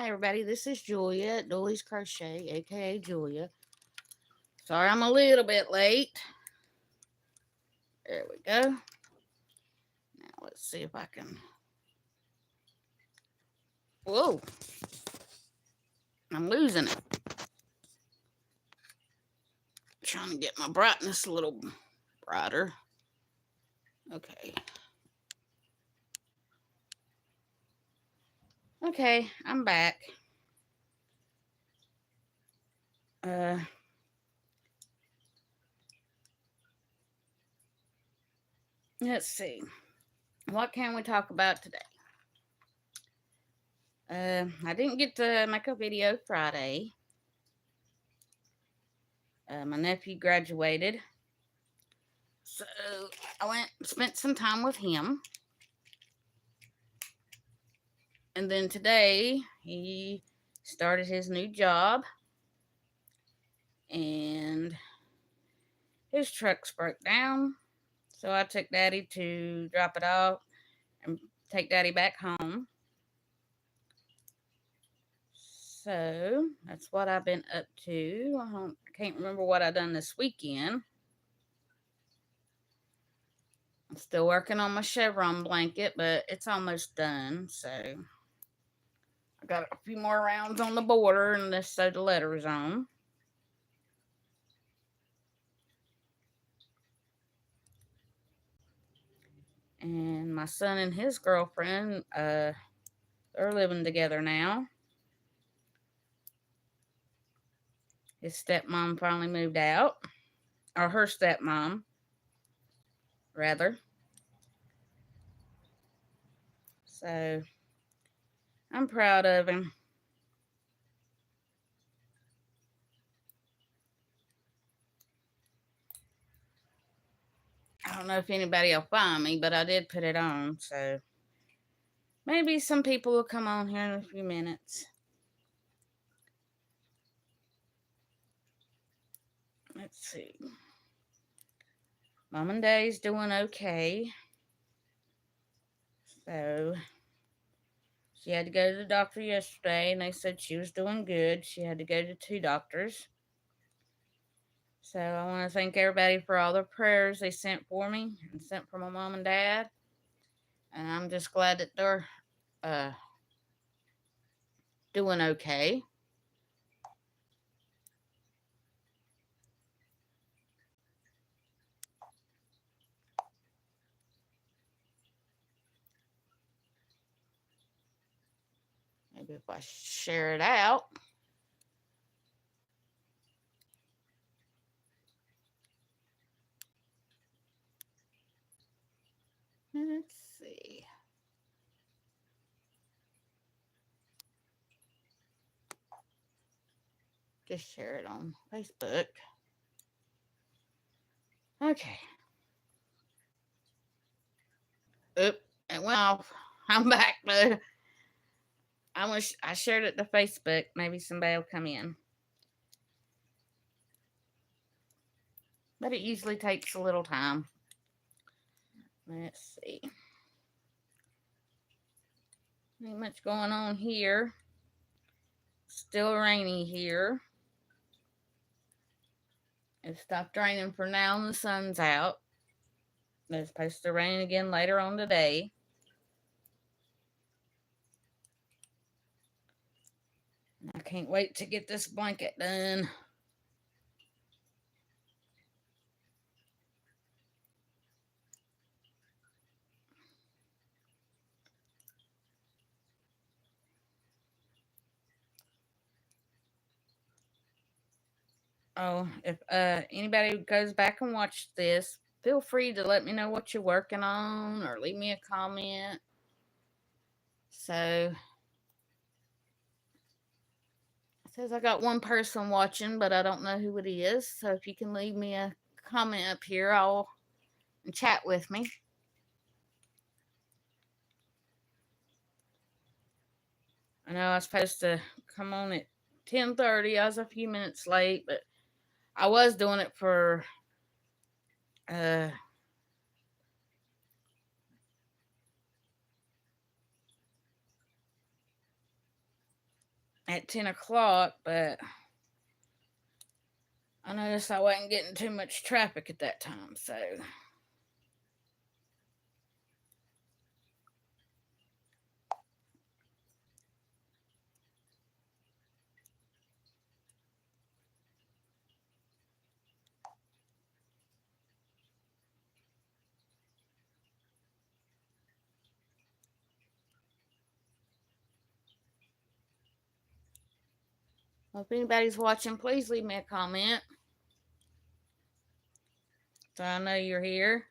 everybody, this is Julia at Dudley's Crochet, aka Julia. Sorry I'm a little bit late. There we go. Now let's see if I can... Whoa! I'm losing it. Trying to get my brightness a little brighter. Okay. Okay, I'm back. Let's see. What can we talk about today? I didn't get to make a video Friday. My nephew graduated. So I went and spent some time with him. And then today he started his new job. And his truck's broke down. So I took Daddy to drop it off and take Daddy back home. So that's what I've been up to. I can't remember what I done this weekend. I'm still working on my chevron blanket, but it's almost done. So I got a few more rounds on the border and just sew the letters on. And my son and his girlfriend, they're living together now. His stepmom finally moved out. Or her stepmom, rather. So I'm proud of him. I don't know if anybody will find me, but I did put it on, so maybe some people will come on here in a few minutes. Let's see. Mom and Daddy's doing okay. So she had to go to the doctor yesterday, and they said she was doing good. She had to go to 2 doctors. So I want to thank everybody for all their prayers they sent for me and sent for my mom and dad. And I'm just glad that they're doing okay. Maybe if I share it out. Let's see. Just share it on Facebook. Okay. Oop, it went off. I'm back though. I shared it to Facebook. Maybe somebody will come in. But it usually takes a little time. Let's see. Ain't much going on here. Still rainy here. It stopped raining for now and the sun's out. It's supposed to rain again later on today. I can't wait to get this blanket done. Oh, if anybody goes back and watch this, feel free to let me know what you're working on or leave me a comment. So, it says I got one person watching, but I don't know who it is. So if you can leave me a comment up here, I'll chat with me. I know I was supposed to come on at 10:30. I was a few minutes late, but I was doing it for at 10 o'clock, but I noticed I wasn't getting too much traffic at that time, so. Well, if anybody's watching, please leave me a comment so I know you're here.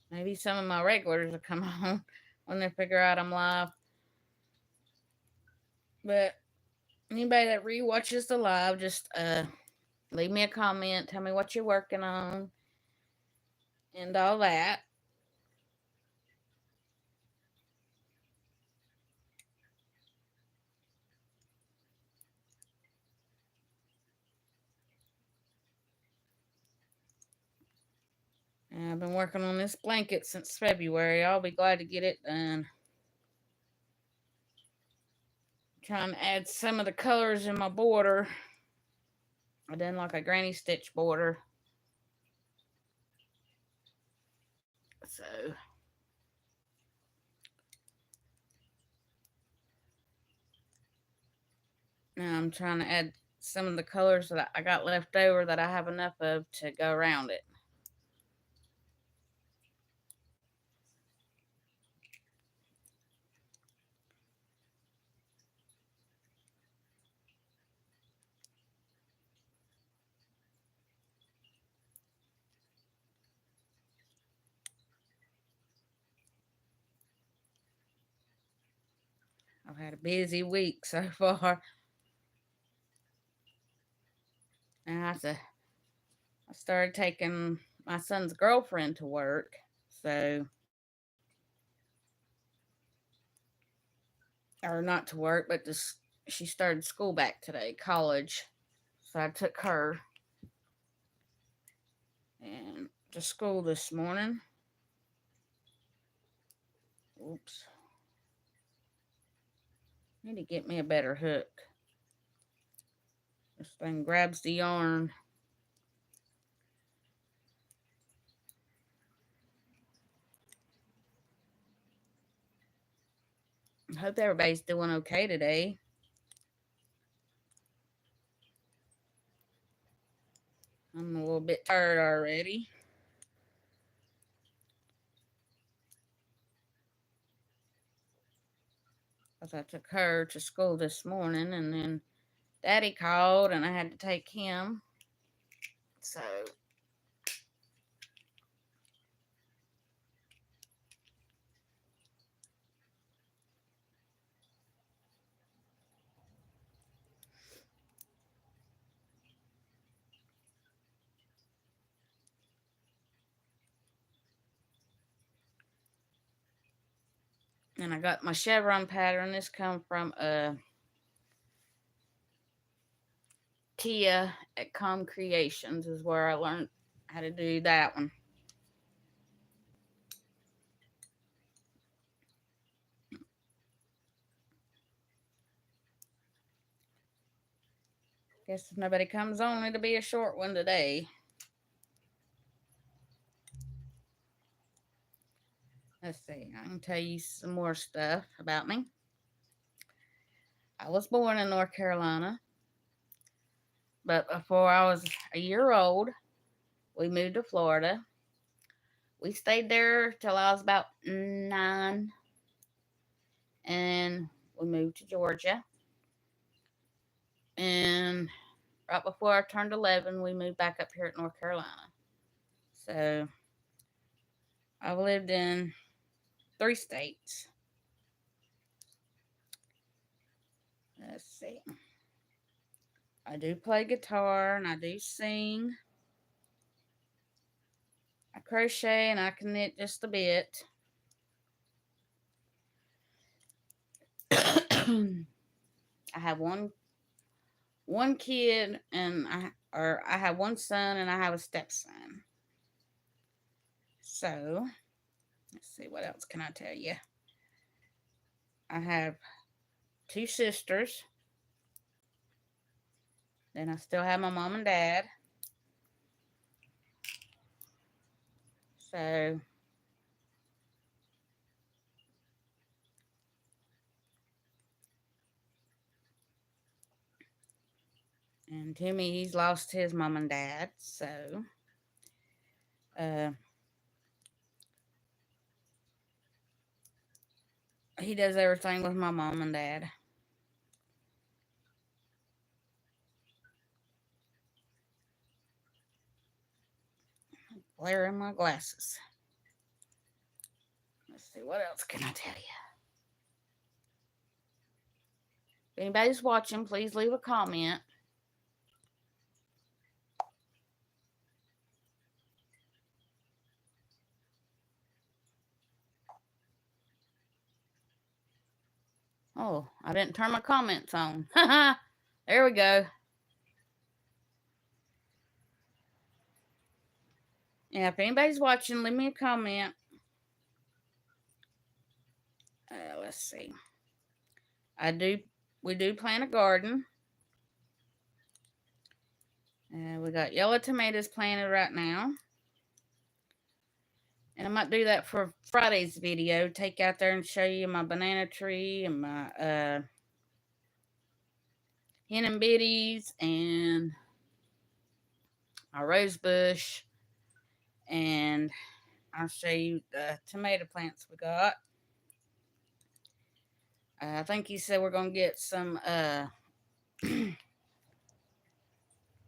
Maybe some of my regulars will come on when they figure out I'm live. But anybody that re-watches the live, just leave me a comment. Tell me what you're working on and all that. And I've been working on this blanket since February. I'll be glad to get it done. Trying to add some of the colors in my border. I done like a granny stitch border. So now I'm trying to add some of the colors that I got left over that I have enough of to go around it. I've had a busy week so far. And I started taking my son's girlfriend to work. So, or not to work, but she started school back today, college. So I took her and to school this morning. Oops. Need to get me a better hook. This thing grabs the yarn. I hope everybody's doing okay today. I'm a little bit tired already. Because I took her to school this morning and then Daddy called and I had to take him. So and I got my chevron pattern. This come from Tia at Com Creations is where I learned how to do that one. Guess if nobody comes on, it'll be a short one today. Let's see. I can tell you some more stuff about me. I was born in North Carolina, but before I was a year old, we moved to Florida. We stayed there till I was about 9, and we moved to Georgia. And right before I turned 11, we moved back up here at North Carolina. So I've lived in 3 states. Let's see. I do play guitar and I do sing. I crochet and I can knit just a bit. I have one kid and I have one son and I have a stepson. So Let's see, what else can I tell you? I have 2 sisters. Then I still have my mom and dad. So, and Timmy, he's lost his mom and dad. So, he does everything with my mom and dad. Glare in my glasses. Let's see, what else can I tell you? If anybody's watching, please leave a comment. Oh, I didn't turn my comments on. There we go. Yeah, if anybody's watching, leave me a comment. Let's see. We do plant a garden. We got yellow tomatoes planted right now. And I might do that for Friday's video. Take out there and show you my banana tree and my hen and biddies and my rose bush. And I'll show you the tomato plants we got. I think he said we're going to get some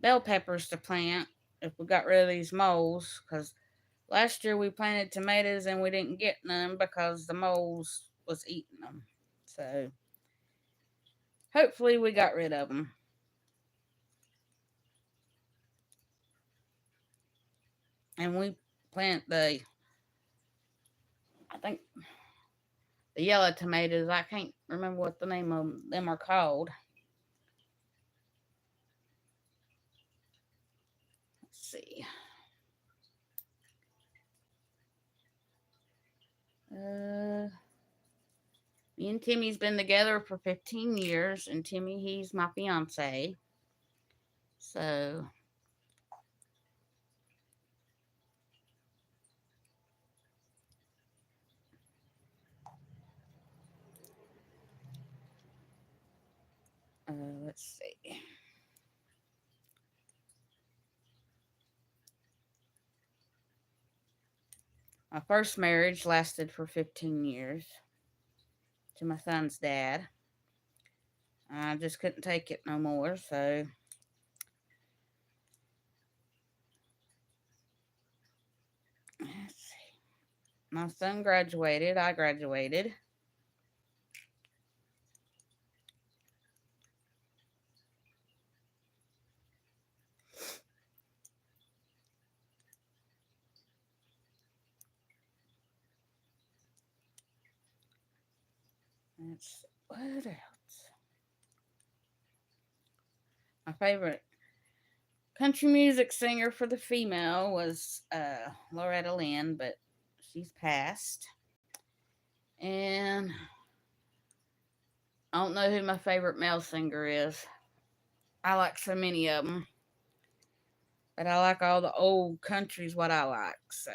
bell peppers to plant if we got rid of these moles. Because last year we planted tomatoes and we didn't get none because the moles was eating them. So hopefully we got rid of them. And we plant I think the yellow tomatoes. I can't remember what the name of them are called. Let's see. Me and Timmy's been together for 15 years, and Timmy, he's my fiance. So, let's see. My first marriage lasted for 15 years to my son's dad. I just couldn't take it no more, so let's see. My son graduated. I graduated. Let's see. What else? My favorite country music singer for the female was Loretta Lynn, but she's passed. And I don't know who my favorite male singer is. I like so many of them. But I like all the old countries, what I like, so.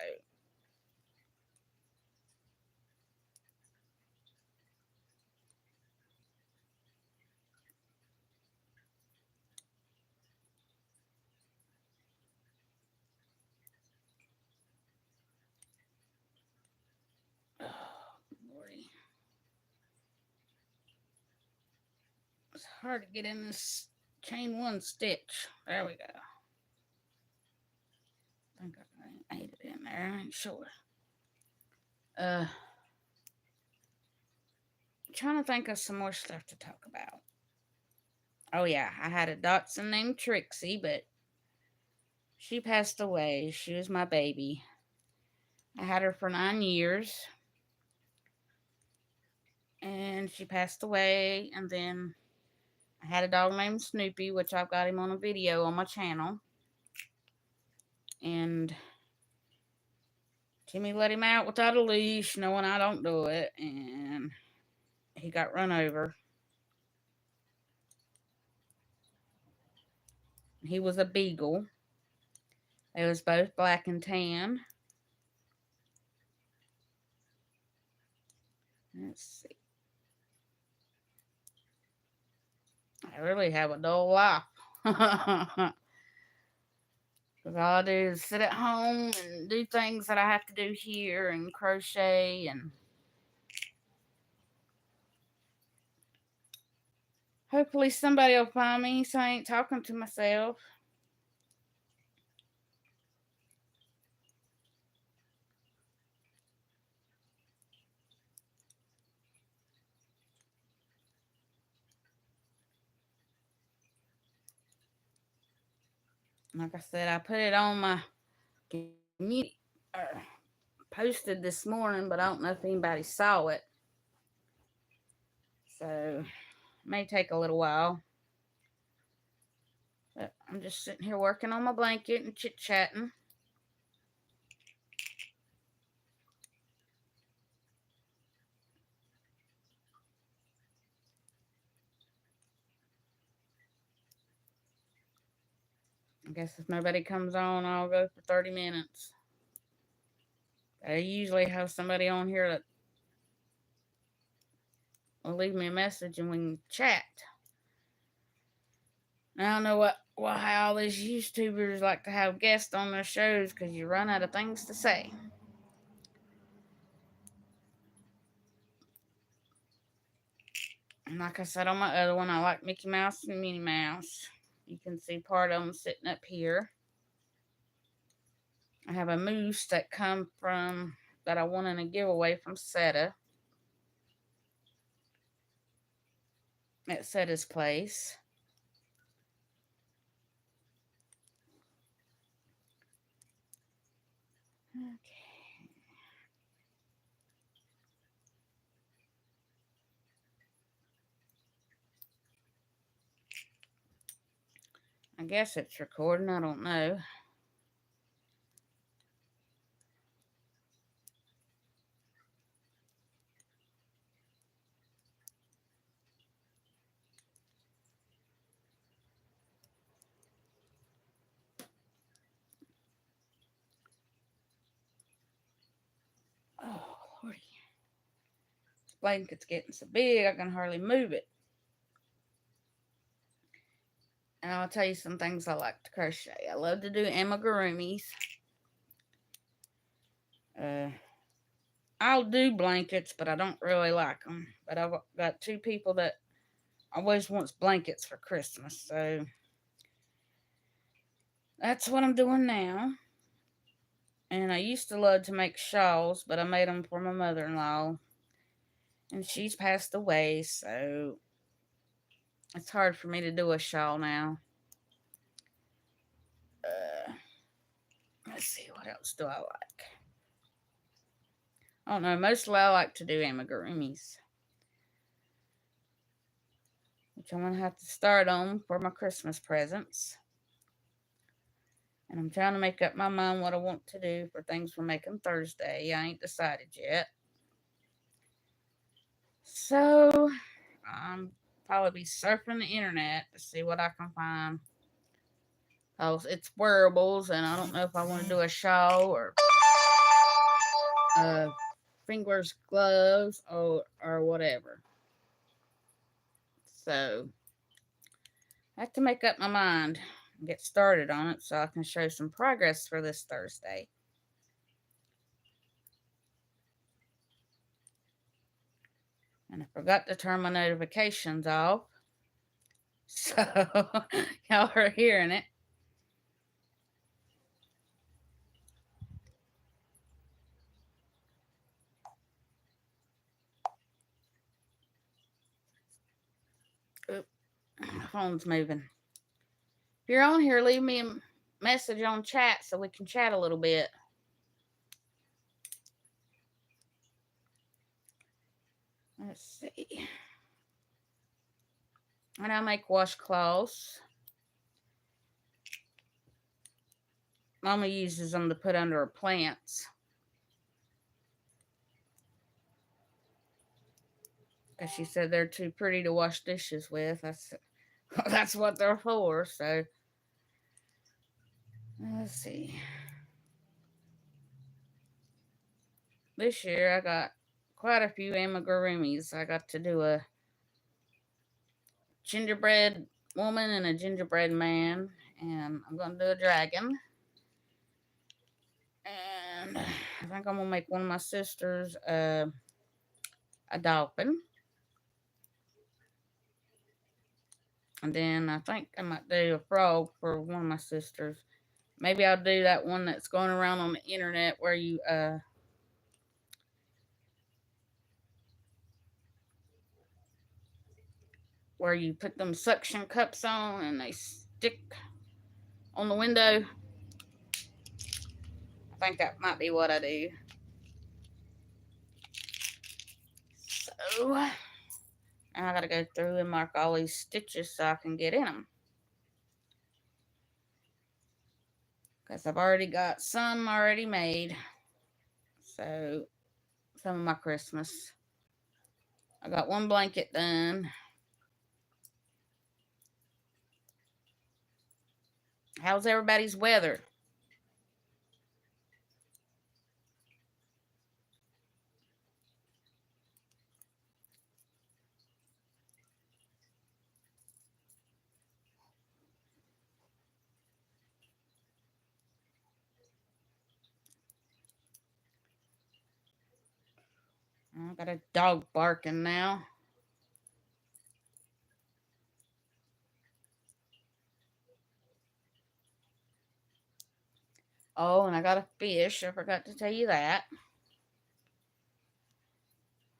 Oh, Lordy. It's hard to get in this chain one stitch. There we go. I think I ate it in there. I ain't sure. I'm trying to think of some more stuff to talk about. Oh, yeah. I had a dachshund named Trixie, but she passed away. She was my baby. I had her for 9 years. And she passed away. And then I had a dog named Snoopy, which I've got him on a video on my channel. And Timmy let him out without a leash, knowing I don't do it, and he got run over. He was a beagle. They was both black and tan. Let's see. I really have a dull life. Because all I do is sit at home and do things that I have to do here and crochet and hopefully somebody will find me so I ain't talking to myself. Like I said, I put it on my community, posted this morning, but I don't know if anybody saw it. So, it may take a little while. But I'm just sitting here working on my blanket and chit-chatting. I guess if nobody comes on, I'll go for 30 minutes. I usually have somebody on here that will leave me a message and we can chat. I don't know why all these YouTubers like to have guests on their shows, because you run out of things to say. And like I said on my other one, I like Mickey Mouse and Minnie Mouse. You can see part of them sitting up here. I have a moose that I won in a giveaway from Seta. At Seta's place. Okay. I guess it's recording. I don't know. Oh, Lordy. This blanket's getting so big I can hardly move it. And I'll tell you some things I like to crochet. I love to do amigurumis. I'll do blankets, but I don't really like them. But I've got two people that always wants blankets for Christmas, so that's what I'm doing now. And I used to love to make shawls, but I made them for my mother-in-law, and she's passed away, so it's hard for me to do a shawl now. Let's see, what else do I like? I don't know, mostly I like to do amigurumis, which I'm going to have to start on for my Christmas presents. And I'm trying to make up my mind what I want to do for things we're making Thursday. I ain't decided yet. So, I'm probably be surfing the internet to see what I can find. Cause it's wearables, and I don't know if I want to do a shawl or fingers gloves or whatever. So, I have to make up my mind and get started on it so I can show some progress for this Thursday. And I forgot to turn my notifications off. So, y'all are hearing it. Oop, my phone's moving. If you're on here, leave me a message on chat so we can chat a little bit. Let's see. And I make washcloths. Mama uses them to put under her plants. Because she said they're too pretty to wash dishes with. That's what they're for. So, let's see. This year I got quite a few amigurumis. I got to do a gingerbread woman and a gingerbread man. And I'm going to do a dragon. And I think I'm going to make one of my sisters a dolphin. And then I think I might do a frog for one of my sisters. Maybe I'll do that one that's going around on the internet where you put them suction cups on and they stick on the window. I think that might be what I do. So now I gotta go through and mark all these stitches so I can get in them. Because I've already got some already made. So, some of my Christmas. I got one blanket done. How's everybody's weather? I got a dog barking now. Oh, and I got a fish. I forgot to tell you that.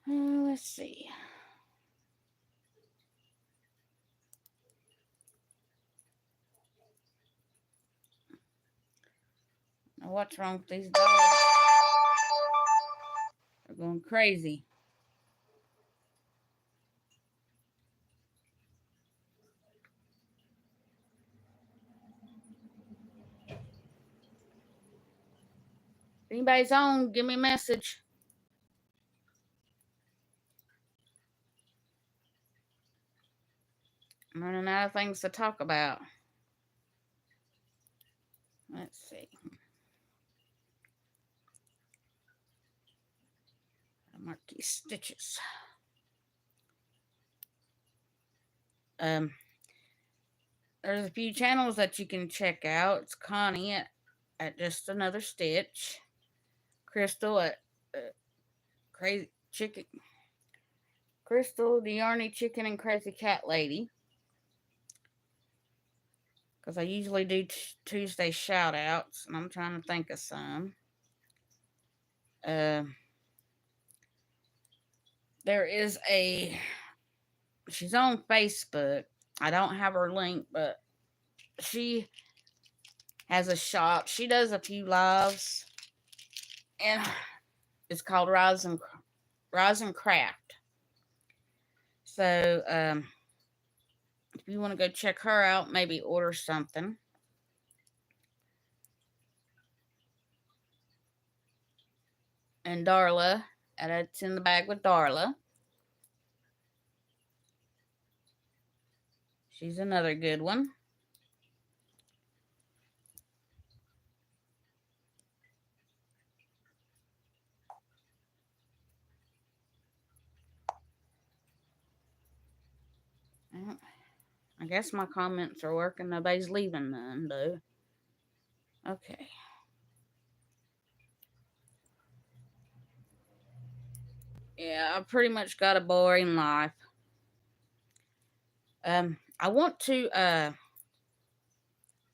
Let's see. Now, what's wrong with these dogs? They're going crazy. If anybody's on, give me a message. I'm running out of things to talk about. Let's see. I'll mark these stitches. There's a few channels that you can check out. It's Connie at Just Another Stitch. Crystal at Crazy Chicken. Crystal, the Yarny Chicken, and Crazy Cat Lady. Because I usually do Tuesday shout outs, and I'm trying to think of some. There is she's on Facebook. I don't have her link, but she has a shop. She does a few lives, and it's called Rise and Craft. So, if you want to go check her out, maybe order something. And Darla, It's in the Bag with Darla. She's another good one. I guess my comments are working. Nobody's leaving none, though. Okay. Yeah, I pretty much got a boring life. I want to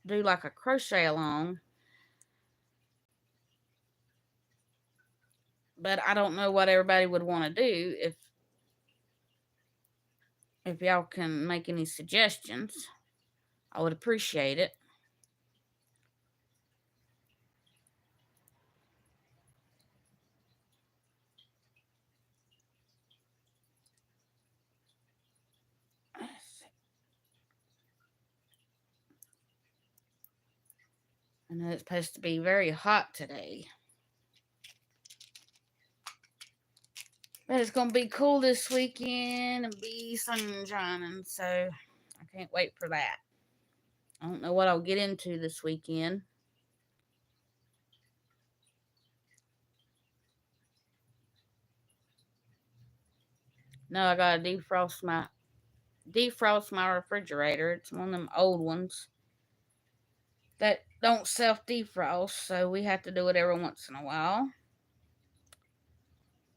do like a crochet along, but I don't know what everybody would want to do. If y'all can make any suggestions, I would appreciate it. I know it's supposed to be very hot today. But it's going to be cool this weekend and be sunshine, so I can't wait for that. I don't know what I'll get into this weekend. No, I gotta defrost my refrigerator. It's one of them old ones that don't self defrost, so we have to do it every once in a while.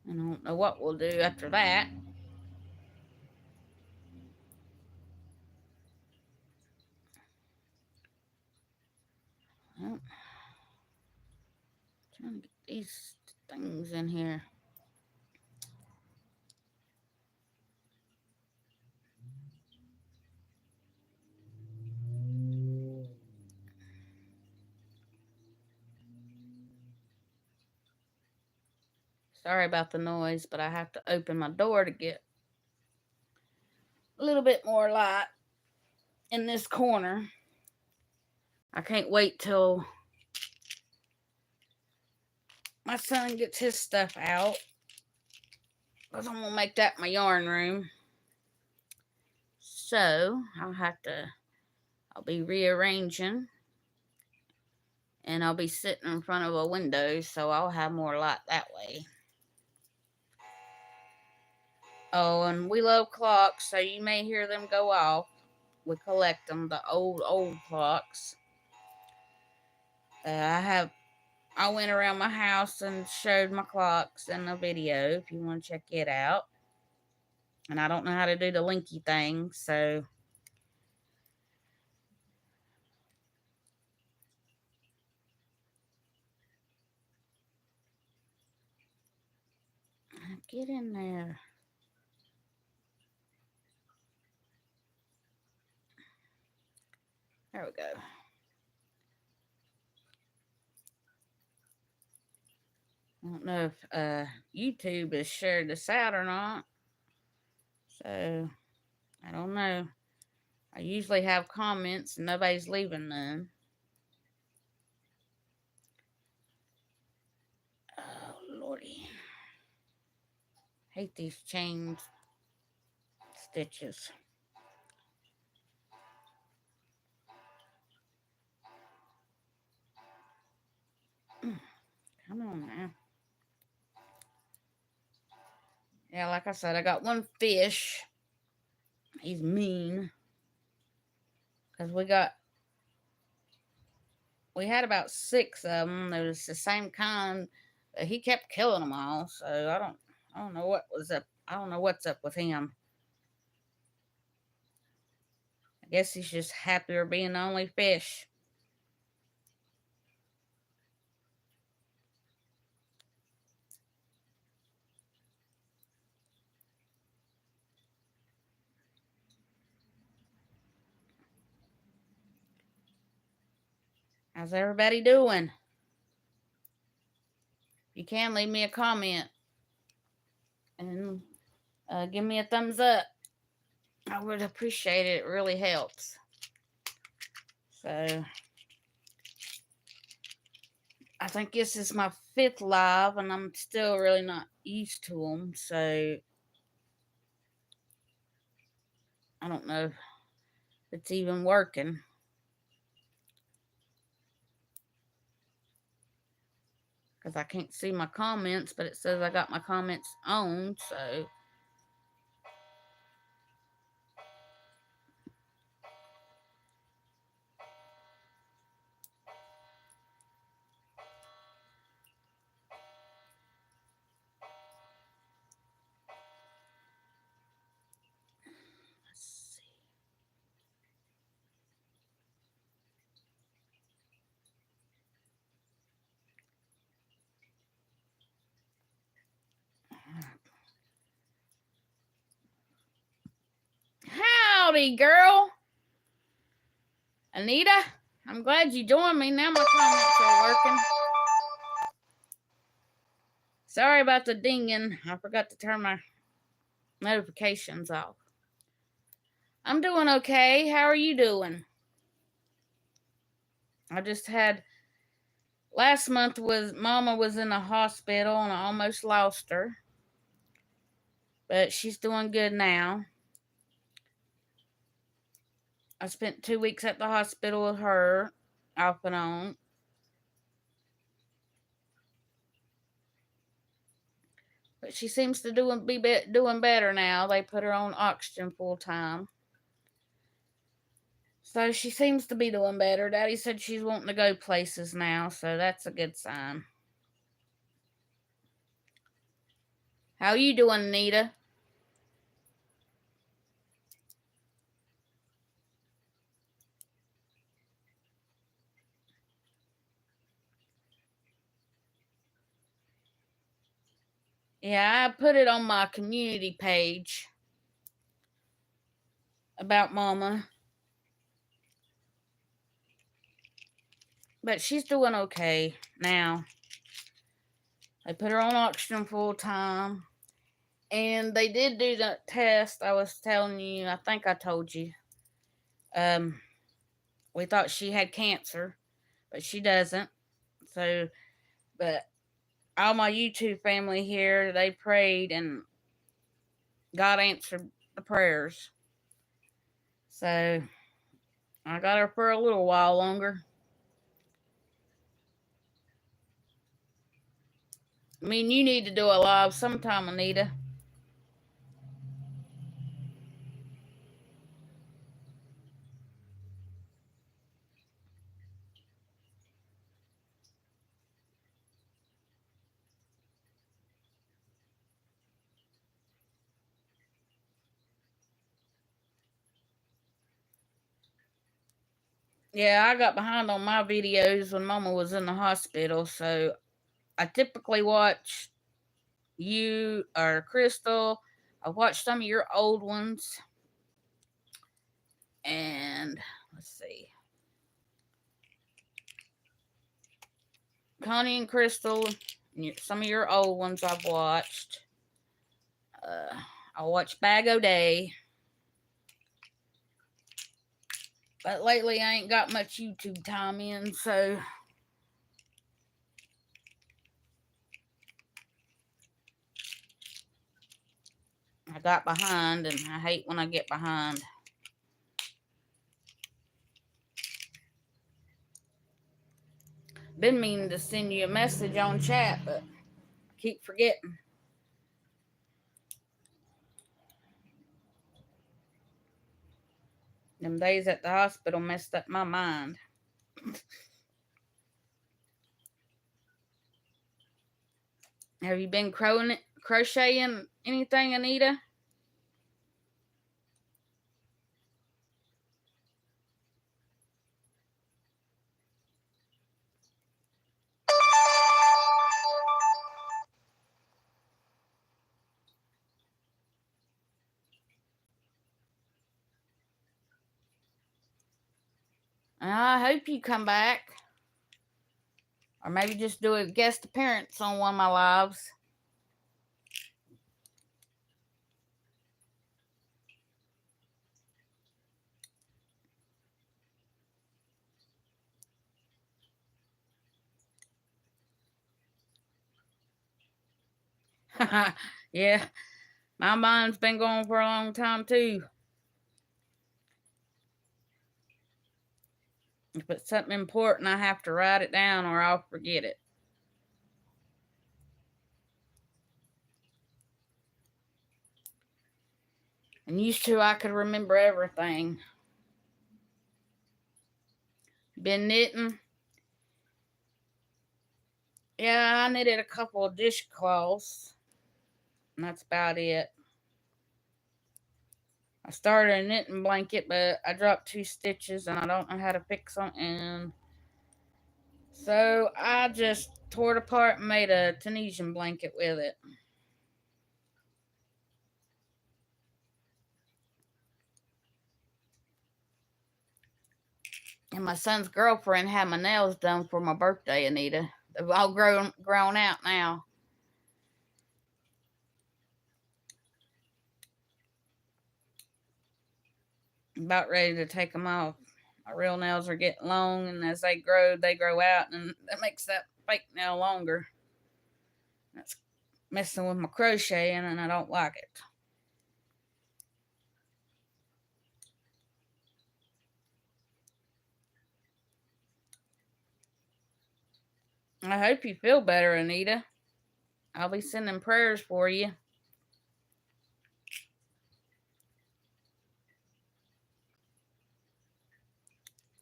And I don't know what we'll do after that. Well, trying to get these things in here. Sorry about the noise, but I have to open my door to get a little bit more light in this corner. I can't wait till my son gets his stuff out, because I'm going to make that my yarn room. So, I'll be rearranging, and I'll be sitting in front of a window, so I'll have more light that way. Oh, and we love clocks, so you may hear them go off. We collect them, the old clocks. I went around my house and showed my clocks in a video if you want to check it out. And I don't know how to do the linky thing, so get in there. There we go. I don't know if YouTube has shared this out or not. So, I don't know. I usually have comments and nobody's leaving none. Oh, Lordy. Hate these chain stitches. Come on now. Yeah, like I said, I got one fish. He's mean. Because we had about 6 of them. They was the same kind. But he kept killing them all. So I don't know what was up. I don't know what's up with him. I guess he's just happier being the only fish. How's everybody doing? You can leave me a comment and give me a thumbs up. I would appreciate it. It really helps. So, I think this is my 5th live, and I'm still really not used to them. So, I don't know if it's even working. Because I can't see my comments, but it says I got my comments on, so. Let's see. Howdy, girl. Anita, I'm glad you joined me. Now my comments are working. Sorry about the dinging. I forgot to turn my notifications off. I'm doing okay. How are you doing? I just had last month Mama was in the hospital and I almost lost her. But she's doing good now. I spent 2 weeks at the hospital with her, off and on. But she seems to be doing better now. They put her on oxygen full time. So she seems to be doing better. Daddy said she's wanting to go places now, so that's a good sign. How you doing, Nita? Yeah, I put it on my community page about Mama. But she's doing okay now. They put her on oxygen full time. And they did do that test I was telling you. I think I told you. We thought she had cancer, but she doesn't. So, but all my YouTube family here, they prayed and God answered the prayers. So, I got her for a little while longer. I mean, you need to do a live sometime, Anita. Yeah, I got behind on my videos when Mama was in the hospital, so I typically watch you or Crystal. I watched some of your old ones. And let's see. Connie and Crystal, some of your old ones I've watched. I watch Bag O' Day. But lately I ain't got much YouTube time in, so I got behind, and I hate when I get behind. Been meaning to send you a message on chat, but I keep forgetting. Them days at the hospital messed up my mind. Have you been crocheting anything, Anita? I hope you come back. Or maybe just do a guest appearance on one of my lives. Yeah, my mind's been going for a long time too. If it's something important, I have to write it down or I'll forget it. And used to, I could remember everything. Been knitting. Yeah, I knitted a couple of dishcloths. And that's about it. I started a knitting blanket, but I dropped 2 stitches and I don't know how to fix them. And so I just tore it apart and made a Tunisian blanket with it. And my son's girlfriend had my nails done for my birthday, Anita. They've all grown out now. About ready to take them off. My real nails are getting long, and as they grow out, and that makes that fake nail longer. That's messing with my crocheting, and I don't like it. I hope you feel better, Anita. I'll be sending prayers for you.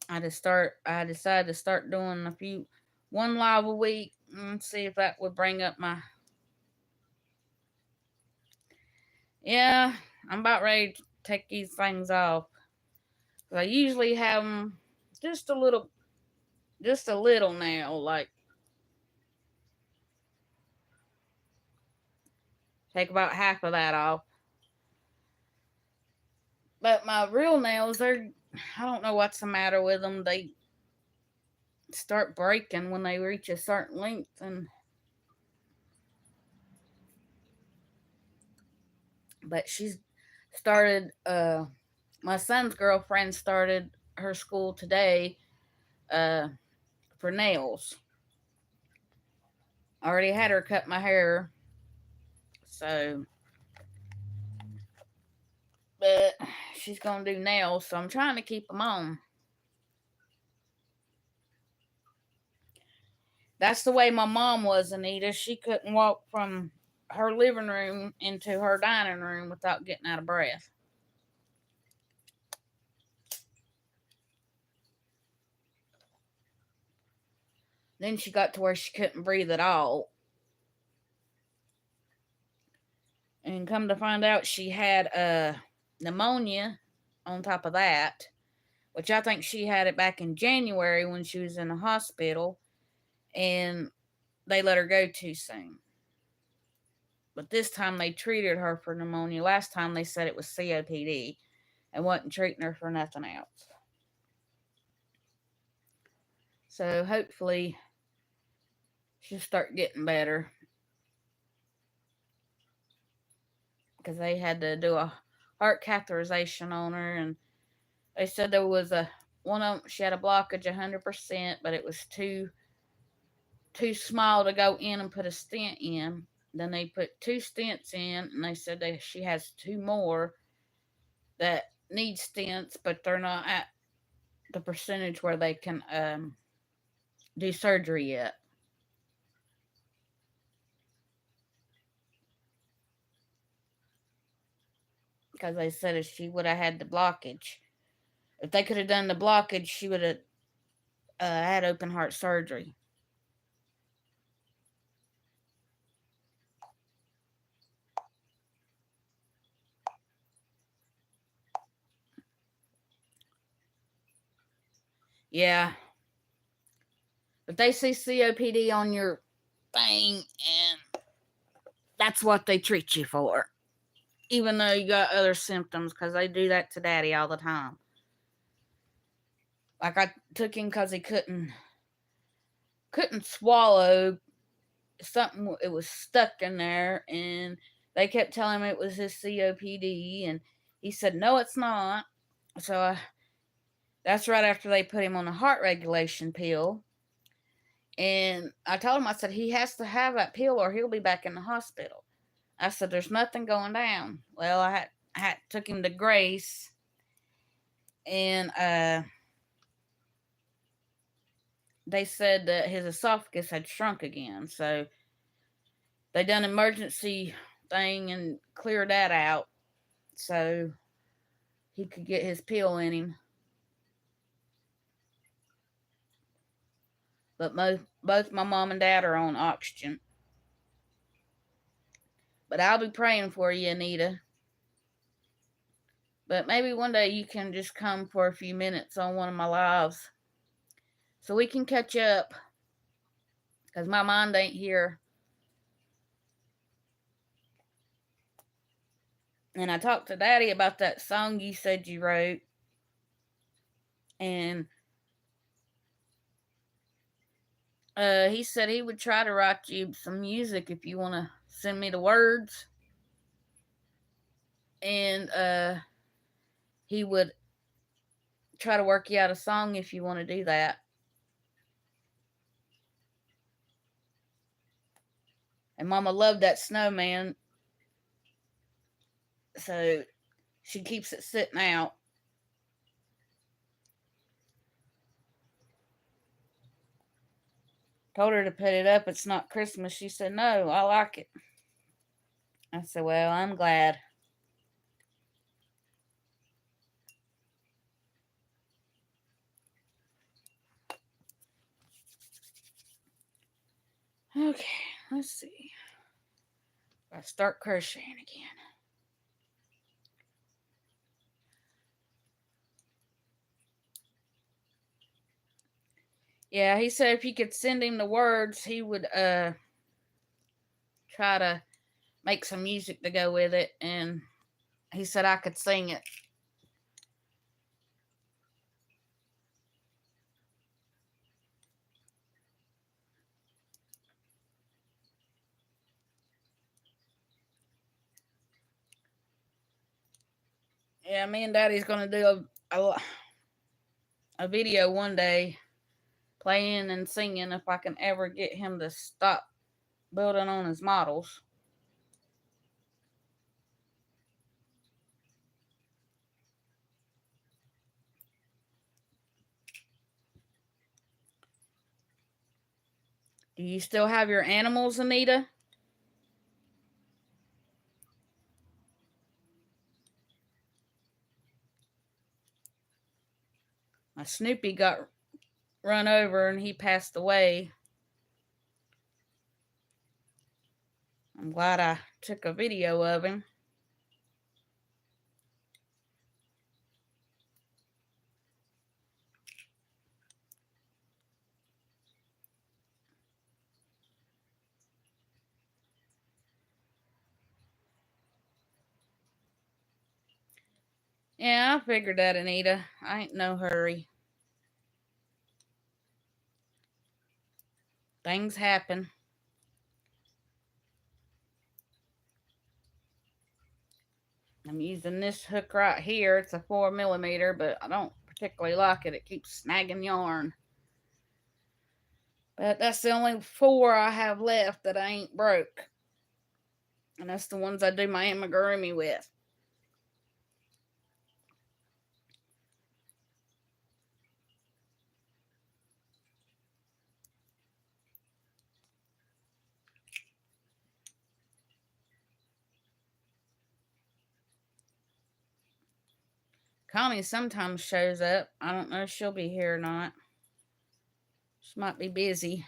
I decided to start doing one live a week and see if that would bring up my. Yeah, I'm about ready to take these things off. I usually have them just a little, just a little now, like take about half of that off. But my real nails, I don't know what's the matter with them. They start breaking when they reach a certain length, and but she's started. My son's girlfriend started her school today. Uh, for nails. I already had her cut my hair, so but she's gonna do nails, so I'm trying to keep them on. That's the way my mom was, Anita. She couldn't walk from her living room into her dining room without getting out of breath. Then she got to where she couldn't breathe at all. And come to find out, she had pneumonia on top of that, which I think she had it back in January when she was in the hospital, and they let her go too soon. But this time they treated her for pneumonia. Last time they said it was COPD and wasn't treating her for nothing else. So hopefully she'll start getting better. Because they had to do a heart catheterization on her, and they said there was one of them, she had a blockage 100%, but it was too small to go in and put a stent in. Then they put 2 stents in, and they said she has 2 more that need stents, but they're not at the percentage where they can do surgery yet. Because they said if she would have had the blockage, if they could have done the blockage, she would have had open heart surgery. Yeah. If they see COPD on your thing, and that's what they treat you for. Even though you got other symptoms, because they do that to Daddy all the time. Like I took him because he couldn't swallow something. It was stuck in there, and they kept telling him it was his COPD, and he said, "No, it's not." So that's right after they put him on a heart regulation pill. And I told him, I said, he has to have that pill or he'll be back in the hospital. I said, there's nothing going down. Well, I took him to Grace, and they said that his esophagus had shrunk again. So they done an emergency thing and cleared that out so he could get his pill in him. But both my mom and dad are on oxygen. But I'll be praying for you, Anita. But maybe one day you can just come for a few minutes on one of my lives so we can catch up. Because my mind ain't here. And I talked to Daddy about that song you said you wrote. And he said he would try to write you some music if you want to send me the words. And he would try to work you out a song if you want to do that. And Mama loved that snowman. So she keeps it sitting out. Told her to put it up. It's not Christmas. She said, no, I like it. I said, well, I'm glad. Okay, let's see. I start crocheting again. Yeah, he said if you could send him the words, he would try to make some music to go with it, and he said I could sing it. Yeah, me and Daddy's gonna do a video one day, playing and singing if I can ever get him to stop building on his models. Do you still have your animals, Anita? My Snoopy got run over and he passed away. I'm glad I took a video of him. Yeah, I figured that, Anita. I ain't no hurry. Things happen. I'm using this hook right here. It's a 4mm, but I don't particularly like it. It keeps snagging yarn. But that's the only 4 I have left that I ain't broke. And that's the ones I do my amigurumi with. Connie sometimes shows up. I don't know if she'll be here or not. She might be busy.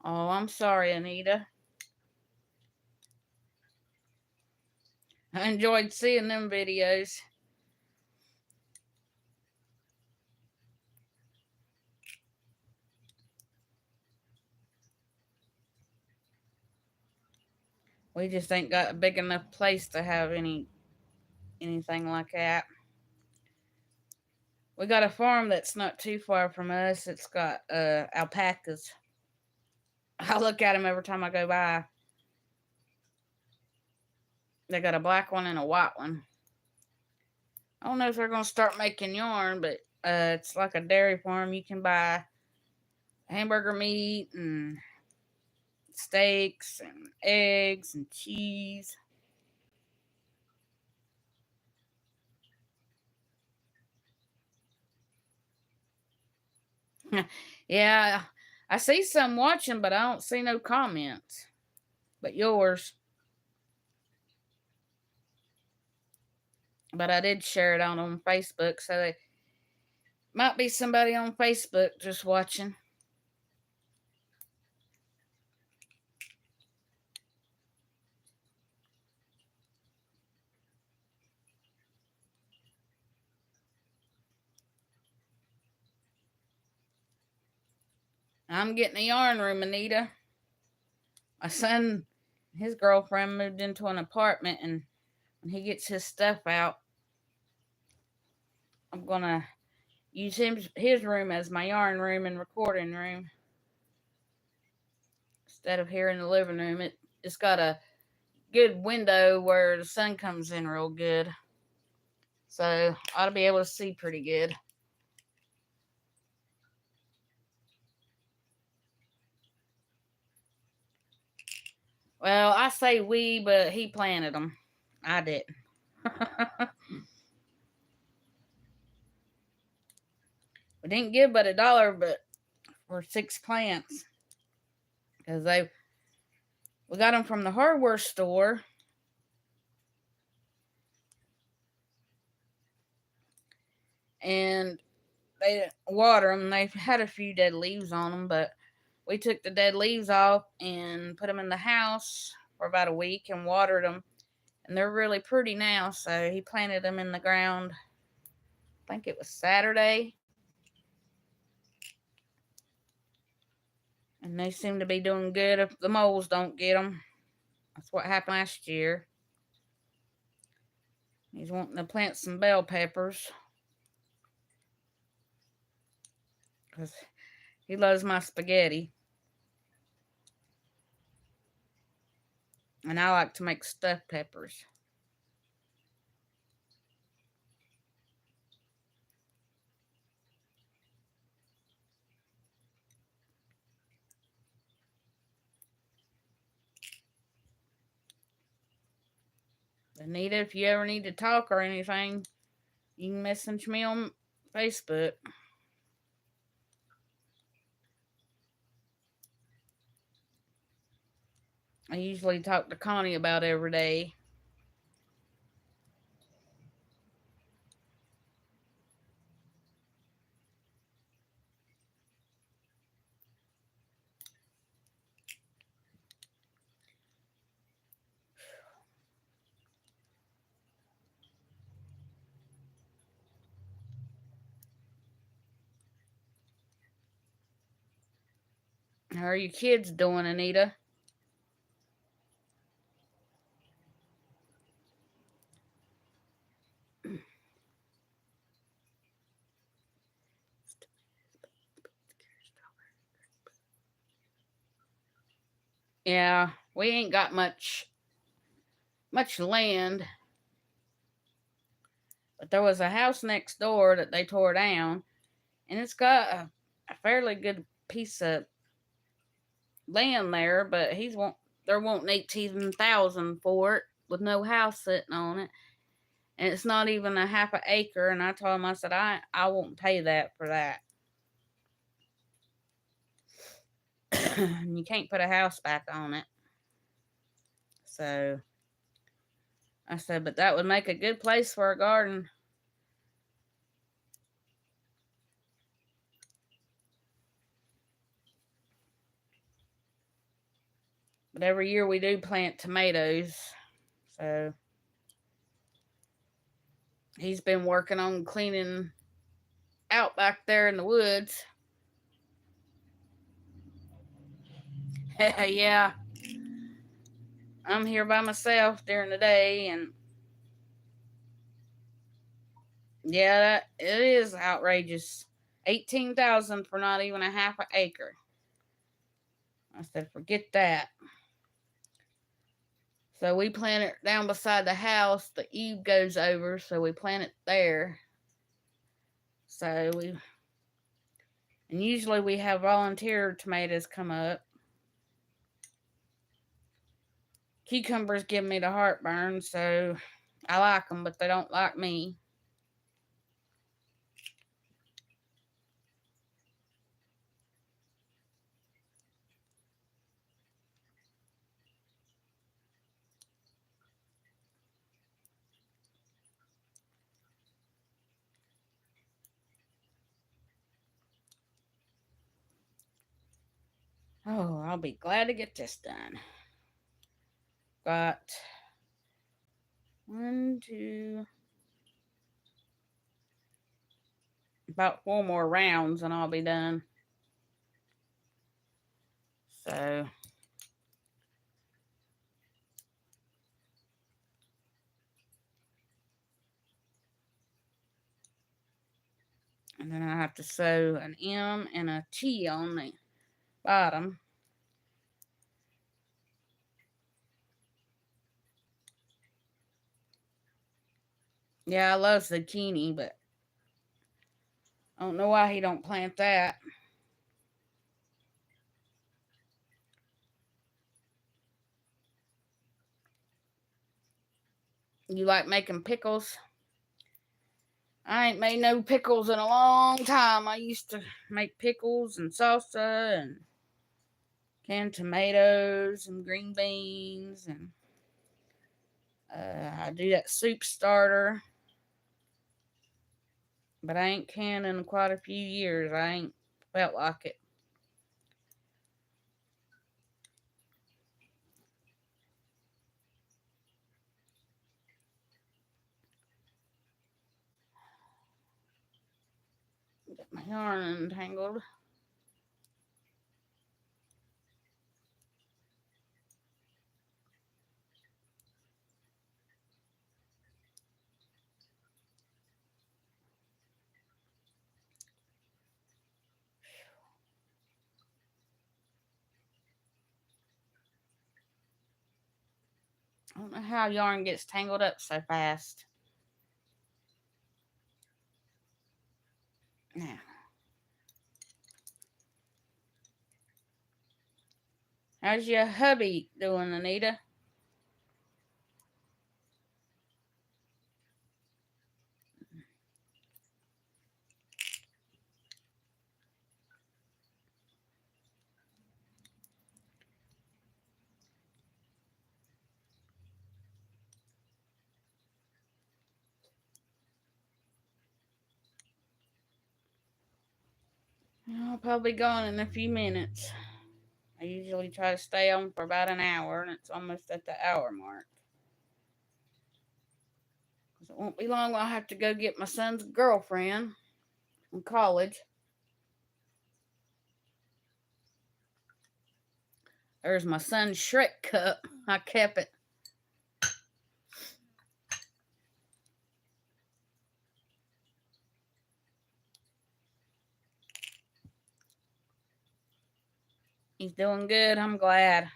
Oh, I'm sorry, Anita. I enjoyed seeing them videos. We just ain't got a big enough place to have anything like that. We got a farm that's not too far from us. It's got alpacas. I look at them every time I go by. They got a black one and a white one. I don't know if they're gonna start making yarn, but it's like a dairy farm. You can buy hamburger meat and steaks and eggs and cheese. Yeah, I see some watching, but I don't see no comments. But yours. But I did share it out on Facebook, so there might be somebody on Facebook just watching. I'm getting a yarn room, Anita. My son, his girlfriend moved into an apartment, and when he gets his stuff out, I'm gonna use his room as my yarn room and recording room instead of here in the living room. It's got a good window where the sun comes in real good. So I ought to be able to see pretty good. Well, I say we, but he planted them. I didn't. We didn't give but $1, but for 6 plants, because we got them from the hardware store, and they didn't water them. They had a few dead leaves on them, but we took the dead leaves off and put them in the house for about a week and watered them, and they're really pretty now. So he planted them in the ground. I think it was Saturday. And they seem to be doing good if the moles don't get them. That's what happened last year. He's wanting to plant some bell peppers, because he loves my spaghetti. And I like to make stuffed peppers. Anita, if you ever need to talk or anything, you can message me on Facebook. I usually talk to Connie about every day. How are your kids doing, Anita? Yeah, we ain't got much land, but there was a house next door that they tore down, and it's got a fairly good piece of land there, but they're wanting 18,000 for it with no house sitting on it, and it's not even a half an acre. And I told him, I said, I won't pay that for that. You can't put a house back on it. So I said, but that would make a good place for a garden. But every year we do plant tomatoes. So he's been working on cleaning out back there in the woods. Yeah. I'm here by myself during the day, and yeah, it is outrageous. 18,000 for not even a half an acre. I said, forget that. So we plant it down beside the house. The eave goes over, so we plant it there. And usually we have volunteer tomatoes come up. Cucumbers give me the heartburn, so I like them, but they don't like me. Oh, I'll be glad to get this done. Got 1, 2, about 4 more rounds and I'll be done. So and then I have to sew an M and a T on the bottom. Yeah, I love zucchini, but I don't know why he don't plant that. You like making pickles? I ain't made no pickles in a long time. I used to make pickles and salsa and canned tomatoes and green beans, and I do that soup starter. But I ain't canned in quite a few years. I ain't felt like it. Get my yarn entangled. I don't know how yarn gets tangled up so fast. Now, how's your hubby doing, Anita? I'll probably be gone in a few minutes. I usually try to stay on for about an hour, and it's almost at the hour mark. It won't be long. I'll have to go get my son's girlfriend from college. There's my son's Shrek cup. I kept it. He's doing good. I'm glad.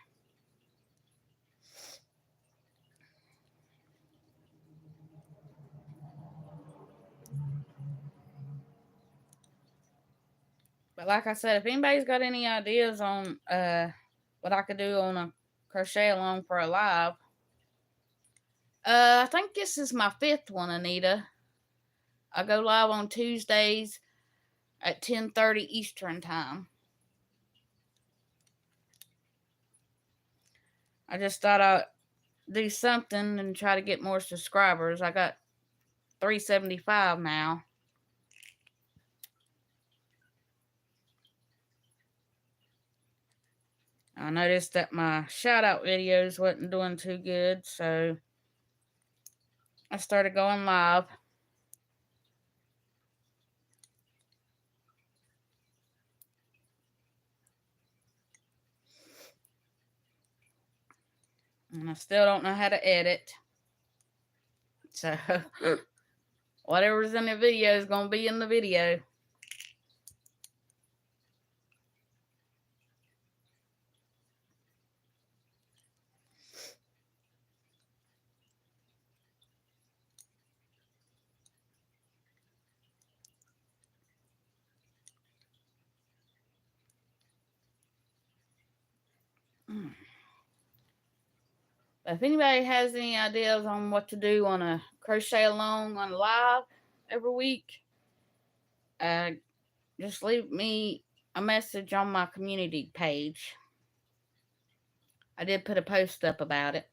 But like I said, if anybody's got any ideas on what I could do on a crochet along for a live, I think this is my 5th one, Anita. I go live on Tuesdays at 10:30 Eastern time. I just thought I'd do something and try to get more subscribers. I got 375 now. I noticed that my shout out videos wasn't doing too good, so I started going live. And I still don't know how to edit. So whatever's in the video is going to be in the video. If anybody has any ideas on what to do on a crochet along on live every week, just leave me a message on my community page. I did put a post up about it.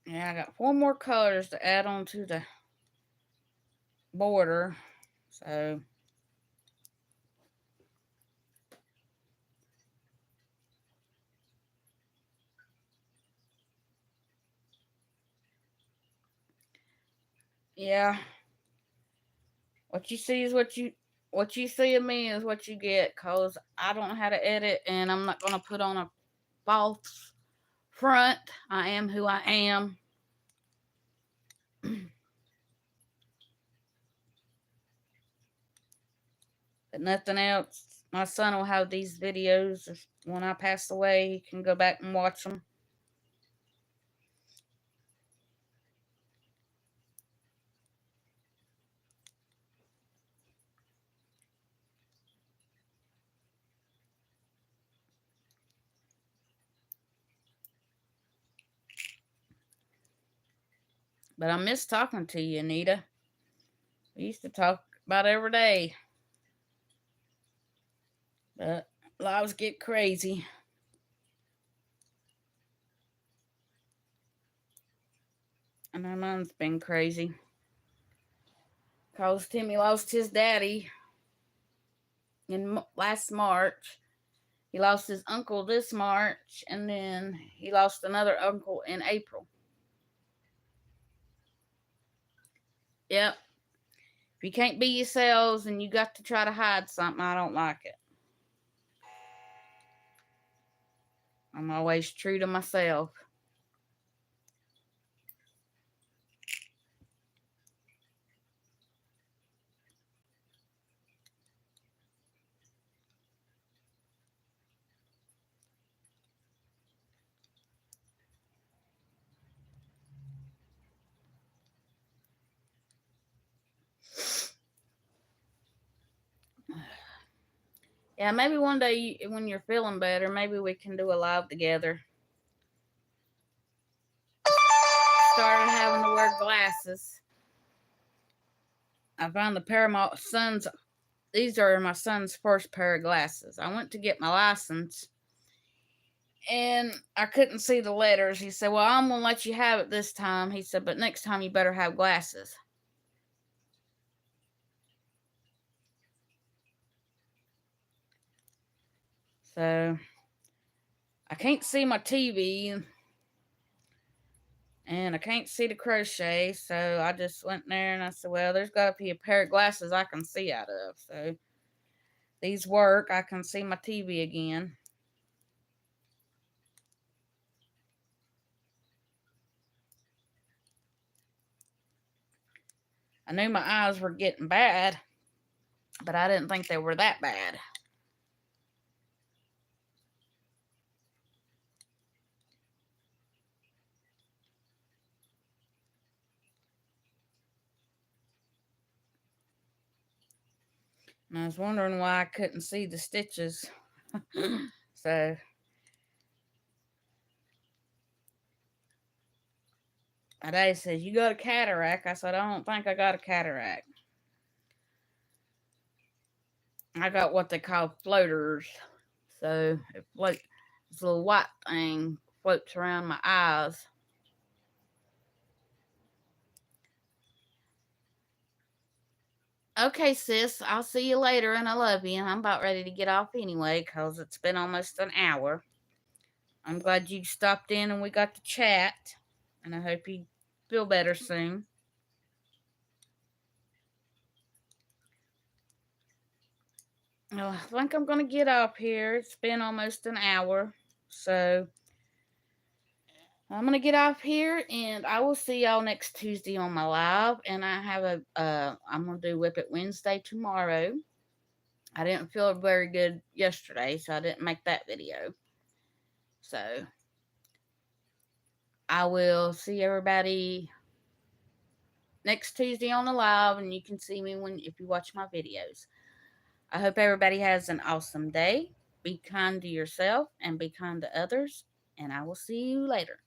Yeah, I got 4 more colors to add on to the border. So yeah, what you see is what you what you see of me is what you get, because I don't know how to edit, and I'm not going to put on a false front. I am who I am. But nothing else. My son will have these videos. When I pass away, he can go back and watch them. But I miss talking to you, Anita. We used to talk about every day. But lives get crazy. And my mine's been crazy. Because Timmy lost his daddy in last March. He lost his uncle this March. And then he lost another uncle in April. Yep. If you can't be yourselves and you got to try to hide something, I don't like it. I'm always true to myself. Yeah, maybe one day when you're feeling better, maybe we can do a live together. Started having to wear glasses. I found the pair of my son's. These are my son's first pair of glasses. I went to get my license, and I couldn't see the letters. He said, "Well, I'm gonna let you have it this time." He said, "But next time you better have glasses." So I can't see my TV, and I can't see the crochet. So I just went there and I said, "Well, there's got to be a pair of glasses I can see out of." So these work. I can see my TV again. I knew my eyes were getting bad, but I didn't think they were that bad. And I was wondering why I couldn't see the stitches. So my dad says, "You got a cataract?" I said, "I don't think I got a cataract. I got what they call floaters." So it floats, this little white thing floats around my eyes. Okay, sis, I'll see you later, and I love you. And I'm about ready to get off anyway, because it's been almost an hour. I'm glad you stopped in and we got to chat, and I hope you feel better soon. Well, I think I'm going to get off here. It's been almost an hour, so I'm going to get off here, and I will see y'all next Tuesday on my live. And I have I'm going to do Whip It Wednesday tomorrow. I didn't feel very good yesterday, so I didn't make that video. So I will see everybody next Tuesday on the live, and you can see me if you watch my videos. I hope everybody has an awesome day. Be kind to yourself and be kind to others, and I will see you later.